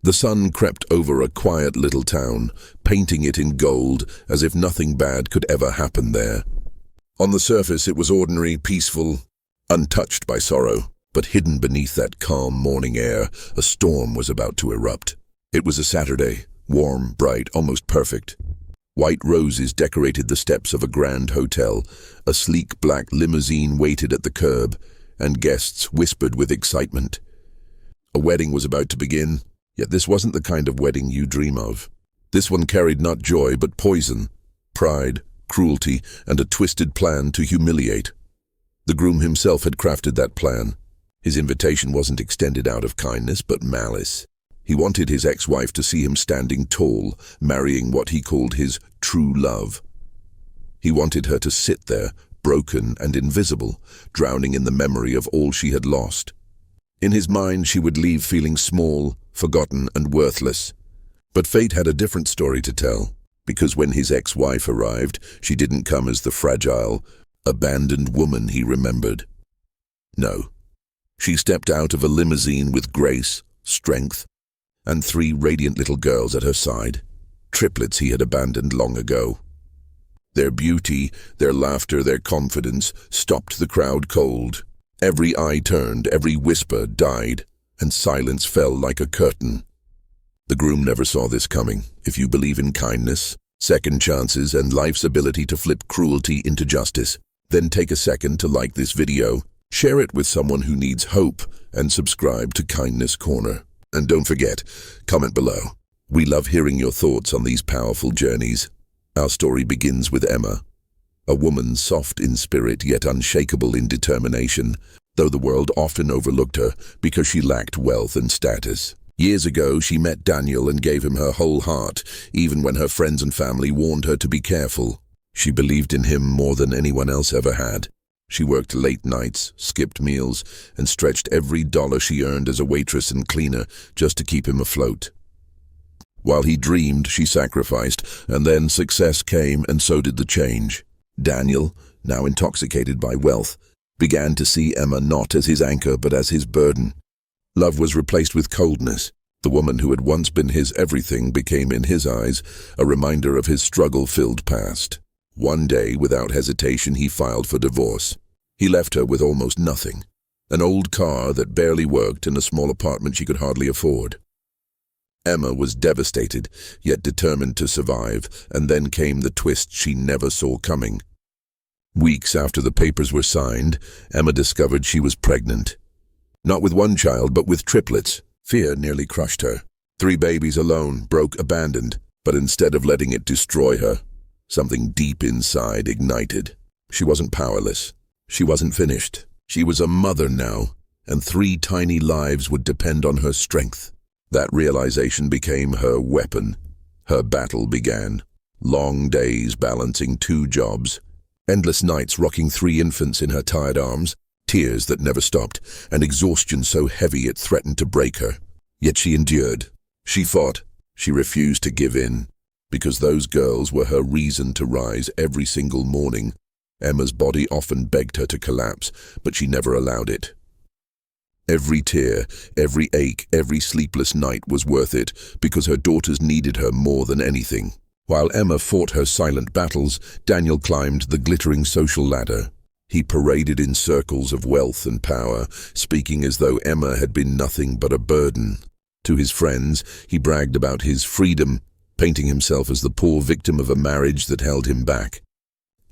The sun crept over a quiet little town, painting it in gold as if nothing bad could ever happen there. On the surface it was ordinary, peaceful, untouched by sorrow, but hidden beneath that calm morning air, a storm was about to erupt. It was a Saturday, warm, bright, almost perfect. White roses decorated the steps of a grand hotel, a sleek black limousine waited at the curb, and guests whispered with excitement. A wedding was about to begin, yet this wasn't the kind of wedding you dream of. This one carried not joy but poison, pride, cruelty, and a twisted plan to humiliate. The groom himself had crafted that plan. His invitation wasn't extended out of kindness but malice. He wanted his ex-wife to see him standing tall, marrying what he called his true love. He wanted her to sit there, broken and invisible, drowning in the memory of all she had lost. In his mind, she would leave feeling small, forgotten, and worthless. But fate had a different story to tell, because when his ex-wife arrived, she didn't come as the fragile, abandoned woman he remembered. No. She stepped out of a limousine with grace, strength, and 3 radiant little girls at her side, triplets he had abandoned long ago. Their beauty, their laughter, their confidence stopped the crowd cold. Every eye turned, every whisper died, and silence fell like a curtain. The groom never saw this coming. If you believe in kindness, second chances, and life's ability to flip cruelty into justice, then take a second to like this video, share it with someone who needs hope, and subscribe to Kindness Corner. And don't forget, comment below. We love hearing your thoughts on these powerful journeys. Our story begins with Emma, a woman soft in spirit yet unshakable in determination, though the world often overlooked her because she lacked wealth and status. Years ago, she met Daniel and gave him her whole heart, even when her friends and family warned her to be careful. She believed in him more than anyone else ever had. She worked late nights, skipped meals, and stretched every dollar she earned as a waitress and cleaner just to keep him afloat. While he dreamed, she sacrificed, and then success came, and so did the change. Daniel, now intoxicated by wealth, began to see Emma not as his anchor but as his burden. Love was replaced with coldness. The woman who had once been his everything became, in his eyes, a reminder of his struggle-filled past. One day, without hesitation, he filed for divorce. He left her with almost nothing. An old car that barely worked and a small apartment she could hardly afford. Emma was devastated, yet determined to survive, and then came the twist she never saw coming. Weeks after the papers were signed, Emma discovered she was pregnant. Not with one child, but with triplets. Fear nearly crushed her. 3 babies alone, broke, abandoned. But instead of letting it destroy her, something deep inside ignited. She wasn't powerless. She wasn't finished. She was a mother now, and 3 tiny lives would depend on her strength. That realization became her weapon. Her battle began. Long days balancing 2 jobs. Endless nights rocking 3 infants in her tired arms. Tears that never stopped, and exhaustion so heavy it threatened to break her. Yet she endured. She fought. She refused to give in. Because those girls were her reason to rise every single morning. Emma's body often begged her to collapse, but she never allowed it. Every tear, every ache, every sleepless night was worth it, because her daughters needed her more than anything. While Emma fought her silent battles, Daniel climbed the glittering social ladder. He paraded in circles of wealth and power, speaking as though Emma had been nothing but a burden. To his friends, he bragged about his freedom, painting himself as the poor victim of a marriage that held him back.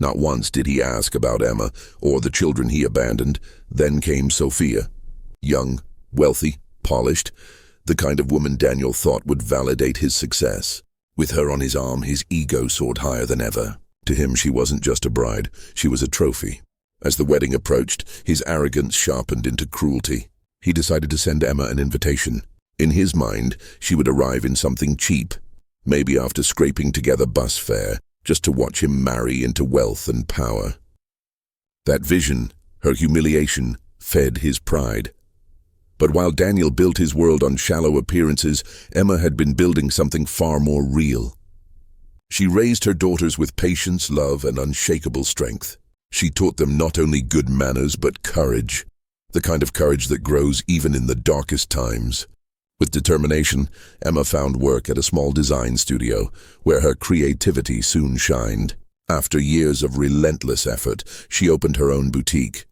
Not once did he ask about Emma or the children he abandoned. Then came Sophia. Young, wealthy, polished, the kind of woman Daniel thought would validate his success. With her on his arm, his ego soared higher than ever. To him, she wasn't just a bride, she was a trophy. As the wedding approached, his arrogance sharpened into cruelty. He decided to send Emma an invitation. In his mind, she would arrive in something cheap, maybe after scraping together bus fare, just to watch him marry into wealth and power. That vision, her humiliation, fed his pride. But while Daniel built his world on shallow appearances, Emma had been building something far more real. She raised her daughters with patience, love, and unshakable strength. She taught them not only good manners but courage, the kind of courage that grows even in the darkest times. With determination, Emma found work at a small design studio, where her creativity soon shined. After years of relentless effort, she opened her own boutique.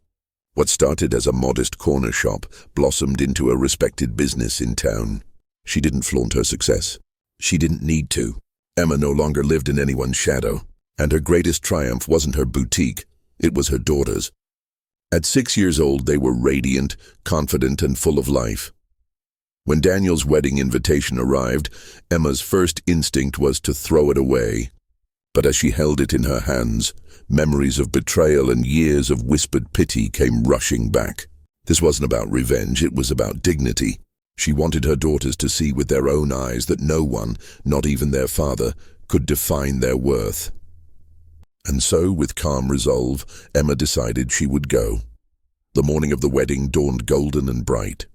What started as a modest corner shop blossomed into a respected business in town. She didn't flaunt her success. She didn't need to. Emma no longer lived in anyone's shadow, and her greatest triumph wasn't her boutique, it was her daughters. At 6 years old, they were radiant, confident, and full of life. When Daniel's wedding invitation arrived, Emma's first instinct was to throw it away. But as she held it in her hands, memories of betrayal and years of whispered pity came rushing back. This wasn't about revenge, it was about dignity. She wanted her daughters to see with their own eyes that no one, not even their father, could define their worth. And so, with calm resolve, Emma decided she would go. The morning of the wedding dawned golden and bright.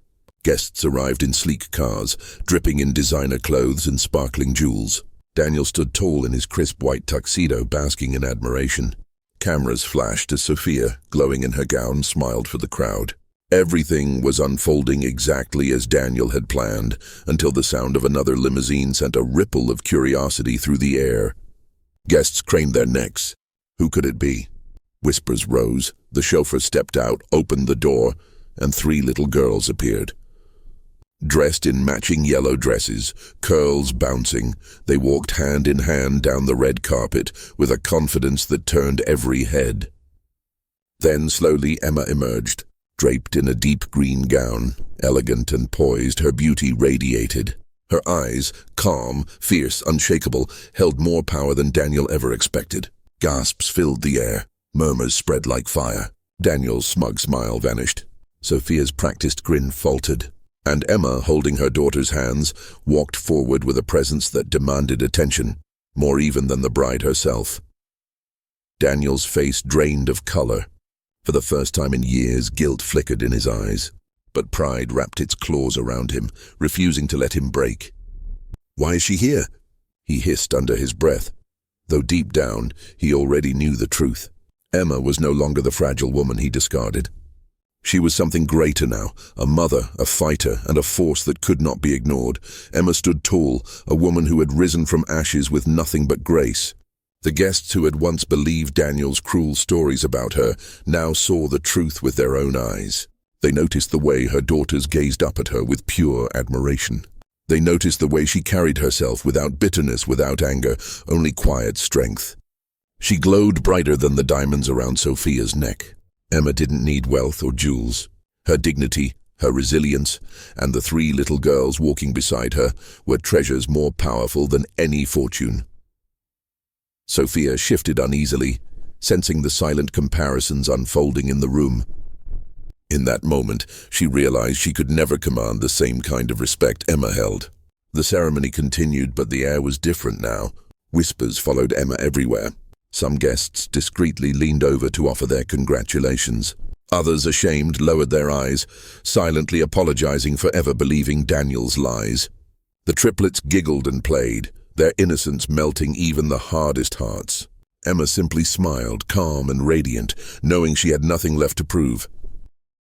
Guests arrived in sleek cars, dripping in designer clothes and sparkling jewels. Daniel stood tall in his crisp white tuxedo, basking in admiration. Cameras flashed as Sophia, glowing in her gown, smiled for the crowd. Everything was unfolding exactly as Daniel had planned, until the sound of another limousine sent a ripple of curiosity through the air. Guests craned their necks. Who could it be? Whispers rose. The chauffeur stepped out, opened the door, and 3 little girls appeared. Dressed in matching yellow dresses, curls bouncing, they walked hand in hand down the red carpet with a confidence that turned every head. Then slowly Emma emerged, draped in a deep green gown, elegant and poised, her beauty radiated. Her eyes, calm, fierce, unshakable, held more power than Daniel ever expected. Gasps filled the air, murmurs spread like fire. Daniel's smug smile vanished. Sophia's practiced grin faltered. And Emma, holding her daughter's hands, walked forward with a presence that demanded attention, more even than the bride herself. Daniel's face drained of color. For the first time in years, guilt flickered in his eyes, but pride wrapped its claws around him, refusing to let him break. "Why is she here?" he hissed under his breath, though deep down he already knew the truth. Emma was no longer the fragile woman he discarded. She was something greater now, a mother, a fighter, and a force that could not be ignored. Emma stood tall, a woman who had risen from ashes with nothing but grace. The guests who had once believed Daniel's cruel stories about her now saw the truth with their own eyes. They noticed the way her daughters gazed up at her with pure admiration. They noticed the way she carried herself without bitterness, without anger, only quiet strength. She glowed brighter than the diamonds around Sophia's neck. Emma didn't need wealth or jewels. Her dignity, her resilience, and the 3 little girls walking beside her were treasures more powerful than any fortune. Sophia shifted uneasily, sensing the silent comparisons unfolding in the room. In that moment, she realized she could never command the same kind of respect Emma held. The ceremony continued, but the air was different now. Whispers followed Emma everywhere. Some guests discreetly leaned over to offer their congratulations. Others, ashamed, lowered their eyes, silently apologizing for ever believing Daniel's lies. The triplets giggled and played, their innocence melting even the hardest hearts. Emma simply smiled, calm and radiant, knowing she had nothing left to prove.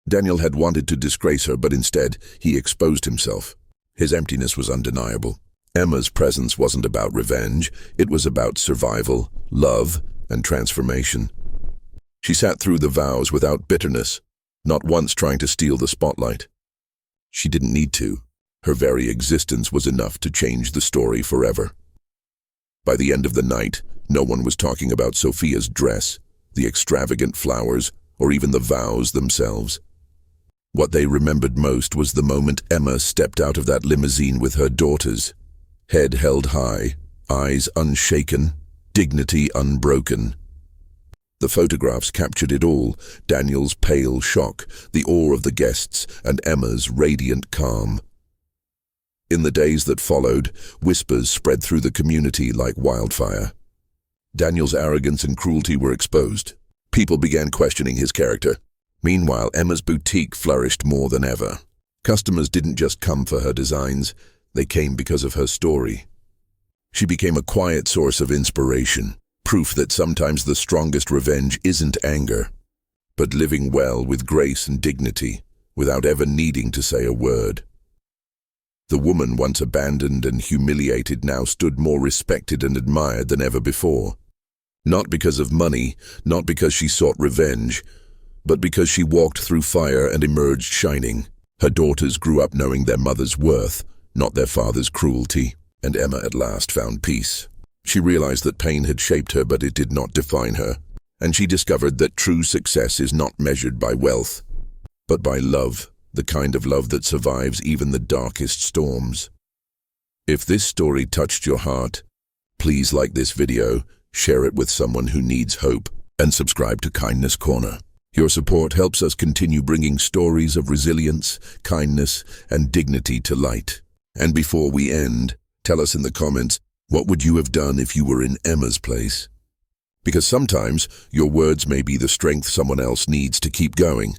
Daniel had wanted to disgrace her, but instead, he exposed himself. His emptiness was undeniable. Emma's presence wasn't about revenge, it was about survival, love, and transformation. She sat through the vows without bitterness, not once trying to steal the spotlight. She didn't need to. Her very existence was enough to change the story forever. By the end of the night, no one was talking about Sophia's dress, the extravagant flowers, or even the vows themselves. What they remembered most was the moment Emma stepped out of that limousine with her daughters. Head held high, eyes unshaken, dignity unbroken. The photographs captured it all, Daniel's pale shock, the awe of the guests, and Emma's radiant calm. In the days that followed, whispers spread through the community like wildfire. Daniel's arrogance and cruelty were exposed. People began questioning his character. Meanwhile, Emma's boutique flourished more than ever. Customers didn't just come for her designs, they came because of her story. She became a quiet source of inspiration, proof that sometimes the strongest revenge isn't anger, but living well with grace and dignity, without ever needing to say a word. The woman, once abandoned and humiliated, now stood more respected and admired than ever before. Not because of money, not because she sought revenge, but because she walked through fire and emerged shining. Her daughters grew up knowing their mother's worth, not their father's cruelty, and Emma at last found peace. She realized that pain had shaped her, but it did not define her, and she discovered that true success is not measured by wealth, but by love, the kind of love that survives even the darkest storms. If this story touched your heart, please like this video, share it with someone who needs hope, and subscribe to Kindness Corner. Your support helps us continue bringing stories of resilience, kindness, and dignity to light. And before we end, tell us in the comments, what would you have done if you were in Emma's place? Because sometimes your words may be the strength someone else needs to keep going.